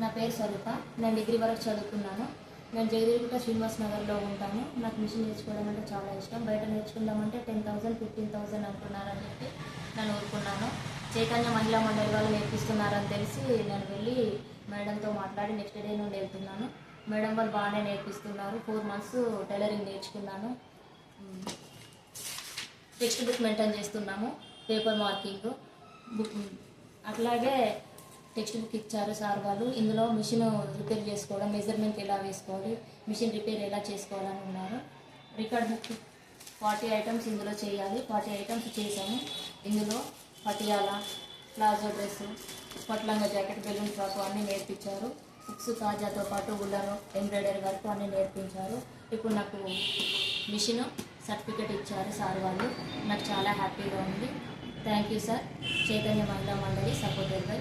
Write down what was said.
నా పేరు స్వరూప. నేను డిగ్రీ వరకు చదువుకున్నాను. నేను జగదేగుట శ్రీనివాస్ నగర్లో ఉంటాను. నాకు మిషన్ నేర్చుకోవడం అంటే చాలా ఇష్టం. బయట నేర్చుకుందామంటే 10,000 15,000 అంటున్నారని చెప్పి నేను ఊరుకున్నాను. చైతన్య మహిళా మండలి వాళ్ళు నేర్పిస్తున్నారని తెలిసి నేను వెళ్ళి మేడంతో మాట్లాడి నెక్స్ట్ డే నుండి వెళ్తున్నాను. మేడం వాళ్ళు బాగానే నేర్పిస్తున్నారు. 4 months టైలరింగ్ నేర్చుకున్నాను. టెక్స్ట్ బుక్ మెయింటైన్ చేస్తున్నాము, పేపర్ మార్కింగ్ బుక్. అట్లాగే టెక్స్ట్ బుక్ ఇచ్చారు సార్ వాళ్ళు. ఇందులో మిషన్ రిపేర్ చేసుకోవడం, మెజర్మెంట్ ఎలా వేసుకోవాలి, మిషన్ రిపేర్ ఎలా చేసుకోవాలని ఉన్నారు. రికార్డ్ బుక్ 40 items ఇందులో చేయాలి. 40 items చేశాము. ఇందులో పటియాలా, ప్లాజో డ్రెస్సు, పట్లంగా జాకెట్, బెలూన్ ఫ్రాక్ అన్నీ నేర్పించారు. బుక్స్ కాజాతో పాటు ఉల్లరు, ఎంబ్రాయిడరీ వర్క్ అన్నీ నేర్పించారు. ఇప్పుడు నాకు మిషన్ సర్టిఫికేట్ ఇచ్చారు సార్ వాళ్ళు. నాకు చాలా హ్యాపీగా ఉంది. Thank you sir. చైతన్య మహిళా మండలి సపోర్టెడ్ బై